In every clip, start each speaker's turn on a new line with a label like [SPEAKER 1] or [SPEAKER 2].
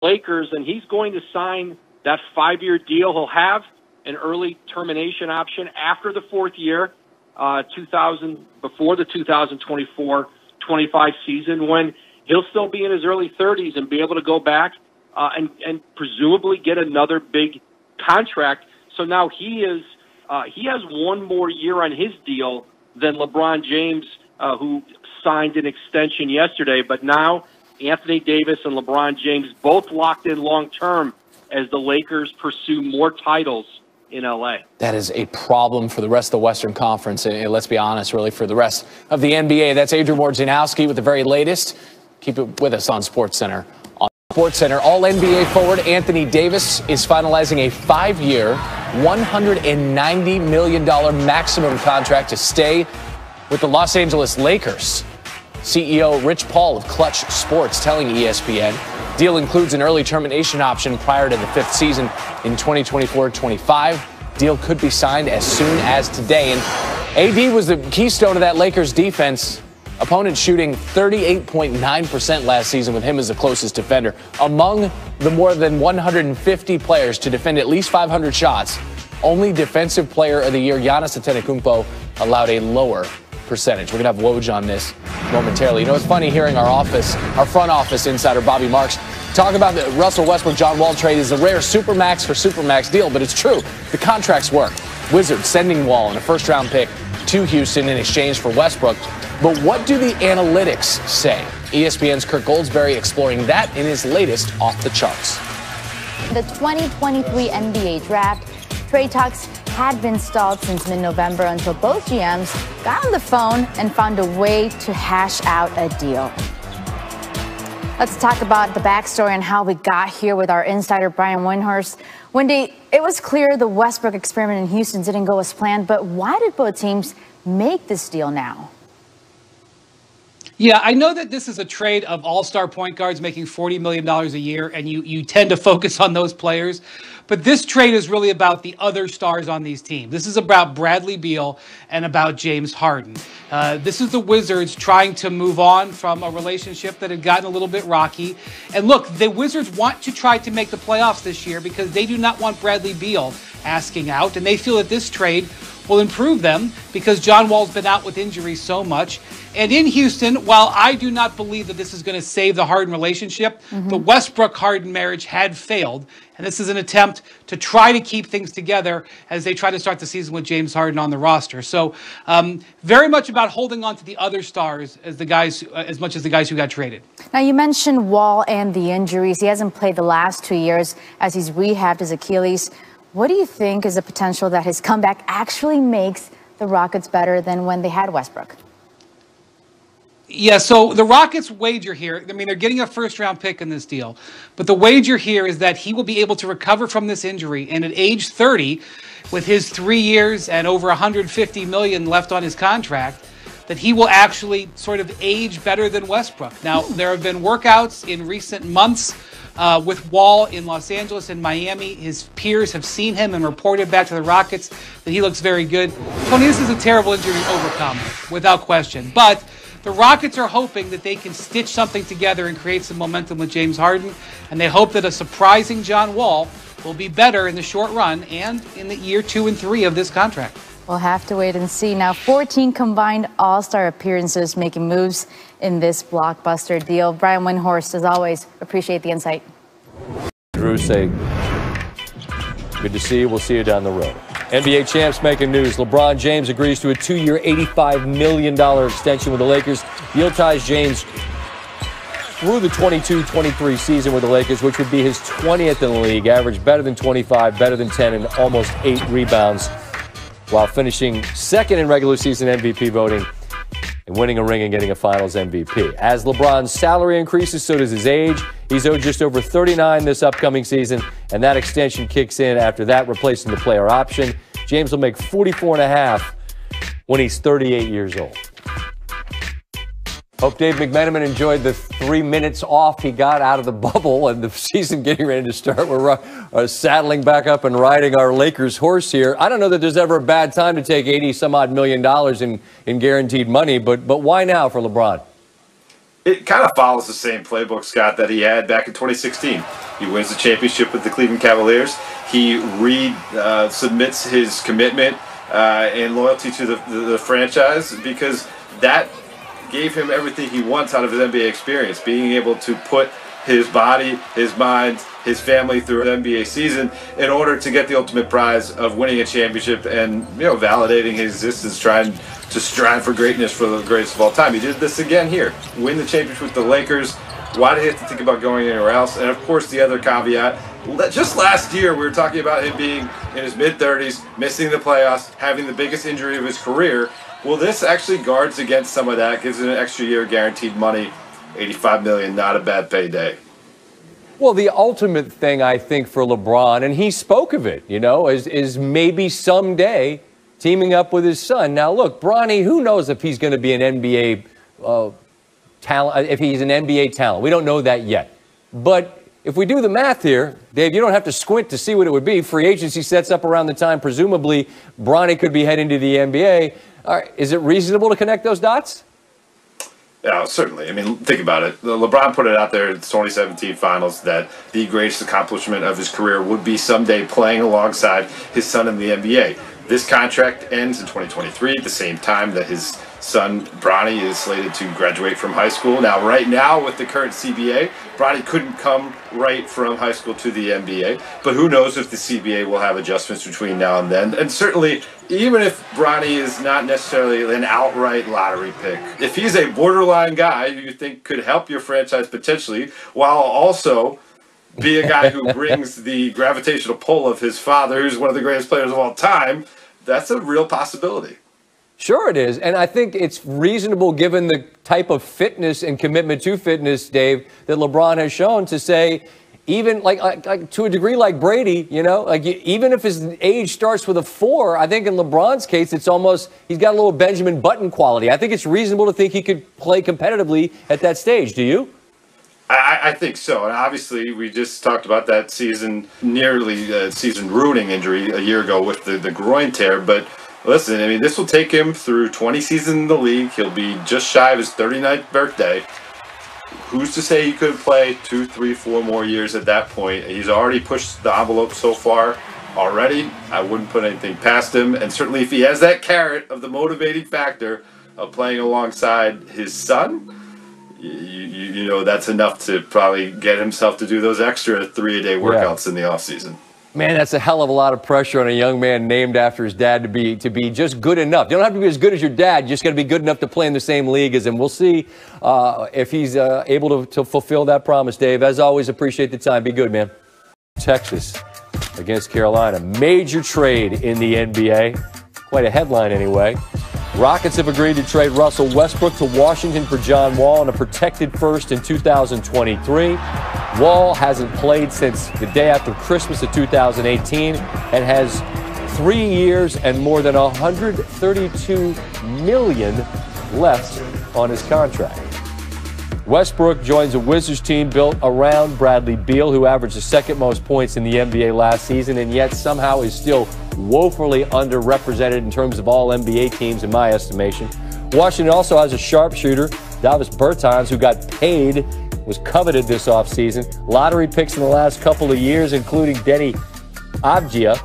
[SPEAKER 1] Lakers, and he's going to sign that 5-year deal. He'll have an early termination option after the 4th year, before the 2024-25 season, when he'll still be in his early 30s and be able to go back and presumably get another big contract. So now he has one more year on his deal than LeBron James, who signed an extension yesterday. But now Anthony Davis and LeBron James both locked in long-term as the Lakers pursue more titles in L.A.
[SPEAKER 2] That is a problem for the rest of the Western Conference, and let's be honest, really, for the rest of the NBA. That's Adrian Wojnarowski with the very latest. Keep it with us on SportsCenter. On SportsCenter, All-NBA forward Anthony Davis is finalizing a 5-year, $190 million maximum contract to stay with the Los Angeles Lakers. CEO Rich Paul of Clutch Sports telling ESPN, deal includes an early termination option prior to the 5th season in 2024-25. Deal could be signed as soon as today. And AD was the keystone of that Lakers defense. Opponents shooting 38.9% last season with him as the closest defender. Among the more than 150 players to defend at least 500 shots, only Defensive Player of the Year Giannis Antetokounmpo allowed a lower percentage. We're going to have Woj on this momentarily. You know, it's funny hearing our front office insider, Bobby Marks, talk about the Russell Westbrook-John Wall trade is a rare supermax for supermax deal, but it's true. The contracts work. Wizards sending Wall and a first-round pick to Houston in exchange for Westbrook. But what do the analytics say? ESPN's Kirk Goldsberry exploring that in his latest Off the Charts.
[SPEAKER 3] The 2023 NBA draft, trade talks had been stalled since mid-November until both GMs got on the phone and found a way to hash out a deal. Let's talk about the backstory and how we got here with our insider, Brian Windhorst. Wendy, it was clear the Westbrook experiment in Houston didn't go as planned, but why did both teams make this deal now?
[SPEAKER 4] Yeah, I know that this is a trade of all-star point guards making $40 million a year, and you tend to focus on those players. But this trade is really about the other stars on these teams. This is about Bradley Beal and about James Harden. This is the Wizards trying to move on from a relationship that had gotten a little bit rocky. And look, the Wizards want to try to make the playoffs this year because they do not want Bradley Beal asking out, and they feel that this trade will improve them because John Wall's been out with injuries so much. And in Houston, while I do not believe that this is going to save the Harden relationship, the Westbrook-Harden marriage had failed. And this is an attempt to try to keep things together as they try to start the season with James Harden on the roster. So very much about holding on to the other stars as as much as the guys who got traded.
[SPEAKER 3] Now, you mentioned Wall and the injuries. He hasn't played the last 2 years as he's rehabbed his Achilles. What do you think is the potential that his comeback actually makes the Rockets better than when they had Westbrook?
[SPEAKER 4] Yeah, so the Rockets wager here, I mean, they're getting a first-round pick in this deal, but the wager here is that he will be able to recover from this injury, and at age 30, with his 3 years and over $150 million left on his contract, that he will actually sort of age better than Westbrook. Now, there have been workouts in recent months with Wall in Los Angeles and Miami. His peers have seen him and reported back to the Rockets that he looks very good. Tony, this is a terrible injury to overcome, without question. But the Rockets are hoping that they can stitch something together and create some momentum with James Harden, and they hope that a surprising John Wall will be better in the short run and in the year 2 and 3 of this contract.
[SPEAKER 3] We'll have to wait and see. Now, 14 combined all-star appearances making moves in this blockbuster deal. Brian Windhorst, as always, appreciate the insight.
[SPEAKER 5] Drew, say good to see you. We'll see you down the road. NBA champs making news. LeBron James agrees to a 2-year, $85 million extension with the Lakers. Deal ties James through the 22-23 season with the Lakers, which would be his 20th in the league. Average better than 25, better than 10, and almost 8 rebounds, while finishing second in regular season MVP voting and winning a ring and getting a finals MVP. As LeBron's salary increases, so does his age. He's owed just over 39 this upcoming season, and that extension kicks in after that, replacing the player option. James will make $44.5 when he's 38 years old. Hope Dave McMenamin enjoyed the 3 minutes off he got out of the bubble and the season getting ready to start. We're saddling back up and riding our Lakers horse here. I don't know that there's ever a bad time to take $80-some-odd million in guaranteed money, but why now for LeBron?
[SPEAKER 6] It kind of follows the same playbook, Scott, that he had back in 2016. He wins the championship with the Cleveland Cavaliers. He submits his commitment and loyalty to the franchise, because that gave him everything he wants out of his NBA experience, being able to put his body, his mind, his family through an NBA season in order to get the ultimate prize of winning a championship and, validating his existence, trying to strive for greatness for the greatest of all time. He did this again here, win the championship with the Lakers. Why did he have to think about going anywhere else? And of course, the other caveat, just last year we were talking about him being in his mid-30s, missing the playoffs, having the biggest injury of his career. Well, this actually guards against some of that, gives him an extra year guaranteed money. $85 million, not a bad payday.
[SPEAKER 5] Well, the ultimate thing, I think, for LeBron, and he spoke of it, is maybe someday teaming up with his son. Now, look, Bronny, who knows if he's going to be an NBA talent, if he's an NBA talent. We don't know that yet. But if we do the math here, Dave, you don't have to squint to see what it would be. Free agency sets up around the time, presumably, Bronny could be heading to the NBA. All right, is it reasonable to connect those dots?
[SPEAKER 6] Yeah, certainly. I mean, think about it. LeBron put it out there in the 2017 finals that the greatest accomplishment of his career would be someday playing alongside his son in the NBA. This contract ends in 2023 at the same time that his son, Bronny, is slated to graduate from high school. Now, right now, with the current CBA, Bronny couldn't come right from high school to the NBA, but who knows if the CBA will have adjustments between now and then. And certainly, even if Bronny is not necessarily an outright lottery pick, if he's a borderline guy who you think could help your franchise potentially, while also be a guy who brings the gravitational pull of his father, who's one of the greatest players of all time, that's a real possibility.
[SPEAKER 5] Sure it is. And I think it's reasonable, given the type of fitness and commitment to fitness, Dave, that LeBron has shown, to say, even like to a degree like Brady, even if his age starts with a 4, I think in LeBron's case, it's almost, he's got a little Benjamin Button quality. I think it's reasonable to think he could play competitively at that stage. Do you?
[SPEAKER 6] I think so. And obviously, we just talked about that nearly season-ruining injury a year ago with the groin tear. But listen, I mean, this will take him through 20 seasons in the league. He'll be just shy of his 39th birthday. Who's to say he couldn't play 2, 3, 4 more years at that point? He's already pushed the envelope so far already. I wouldn't put anything past him. And certainly if he has that carrot of the motivating factor of playing alongside his son, that's enough to probably get himself to do those extra 3-a-day workouts in the offseason. Man,
[SPEAKER 5] that's a hell of a lot of pressure on a young man named after his dad to be just good enough. You don't have to be as good as your dad. You just got to be good enough to play in the same league as him. We'll see if he's able to fulfill that promise, Dave. As always, appreciate the time. Be good, man. Texas against Carolina. Major trade in the NBA. Quite a headline anyway. Rockets have agreed to trade Russell Westbrook to Washington for John Wall and a protected first in 2023. Wall hasn't played since the day after Christmas of 2018 and has 3 years and more than $132 million left on his contract. Westbrook joins a Wizards team built around Bradley Beal, who averaged the second most points in the NBA last season and yet somehow is still woefully underrepresented in terms of all NBA teams, in my estimation. Washington also has a sharpshooter, Davis Bertans, who got paid, was coveted this offseason. Lottery picks in the last couple of years, including Denny Avdia.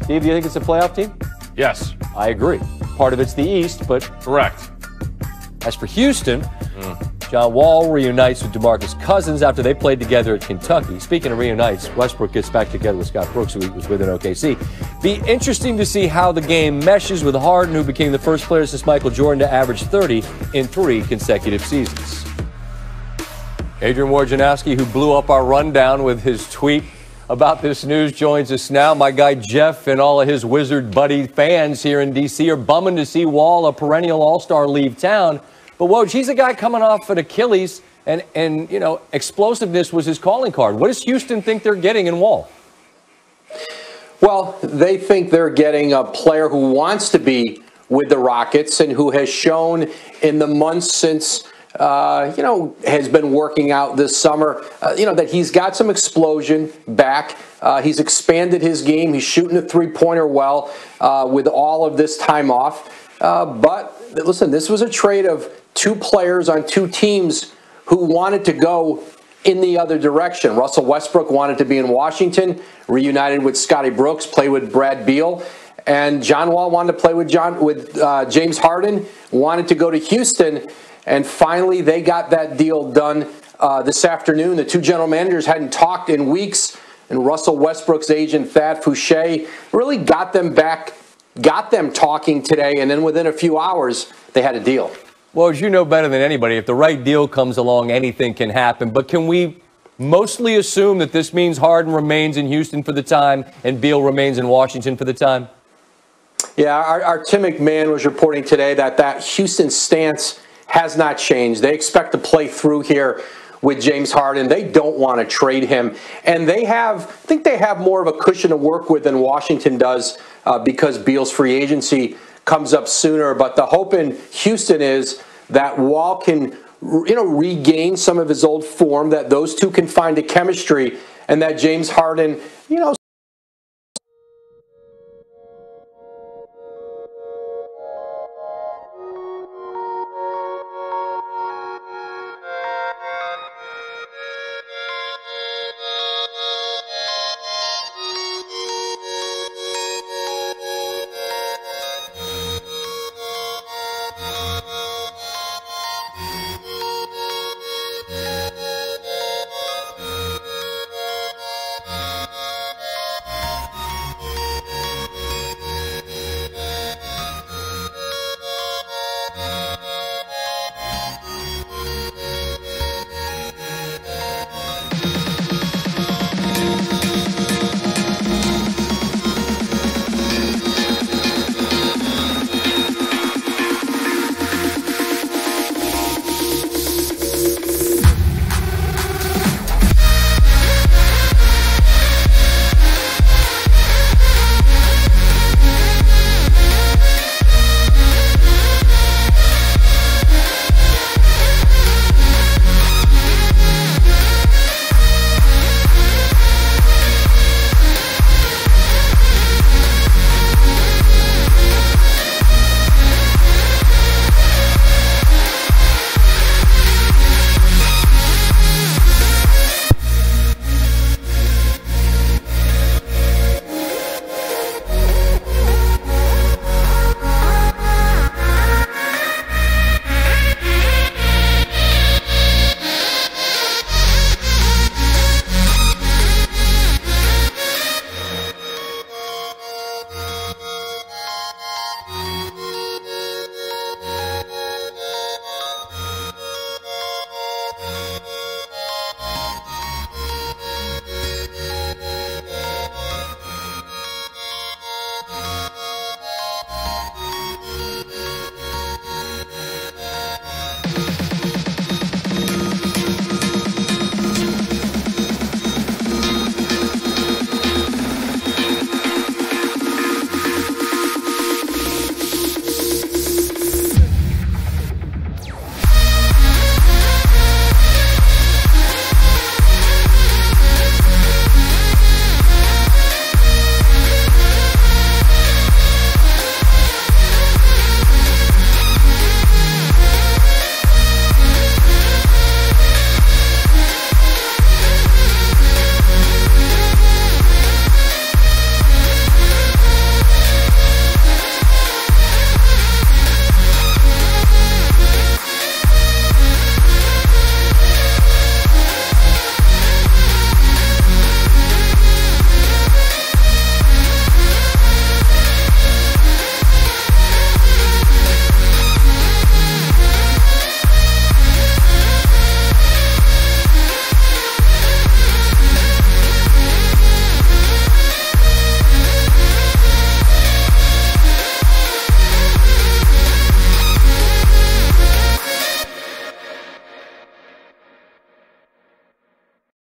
[SPEAKER 5] Steve, do you think it's a playoff team?
[SPEAKER 7] Yes.
[SPEAKER 5] I agree. Part of it's the East, but...
[SPEAKER 7] Correct.
[SPEAKER 5] As for Houston, John Wall reunites with DeMarcus Cousins after they played together at Kentucky. Speaking of reunites, Westbrook gets back together with Scott Brooks, who was with in OKC. Be interesting to see how the game meshes with Harden, who became the first player since Michael Jordan to average 30 in 3 consecutive seasons. Adrian Wojnarowski, who blew up our rundown with his tweet about this news, joins us now. My guy Jeff and all of his Wizard buddy fans here in D.C. are bumming to see Wall, a perennial all-star, leave town. But Woj, he's a guy coming off an Achilles, and explosiveness was his calling card. What does Houston think they're getting in Wall?
[SPEAKER 8] Well, they think they're getting a player who wants to be with the Rockets and who has shown in the months since, has been working out this summer, that he's got some explosion back. He's expanded his game. He's shooting the three-pointer well with all of this time off. But listen, this was a trade of 2 players on 2 teams who wanted to go in the other direction. Russell Westbrook wanted to be in Washington, reunited with Scotty Brooks, play with Brad Beal. And John Wall wanted to play with James Harden, wanted to go to Houston. And finally, they got that deal done this afternoon. The two general managers hadn't talked in weeks. And Russell Westbrook's agent, Thad Fouché, really got them talking today. And then within a few hours, they had a deal.
[SPEAKER 5] Well, as you know better than anybody, if the right deal comes along, anything can happen. But can we mostly assume that this means Harden remains in Houston for the time and Beal remains in Washington for the time?
[SPEAKER 8] Yeah, our Tim McMahon was reporting today that Houston stance has not changed. They expect to play through here with James Harden. They don't want to trade him. And I think they have more of a cushion to work with than Washington does because Beal's free agency comes up sooner. But the hope in Houston is that Wall can, regain some of his old form, that those two can find a chemistry, and that James Harden,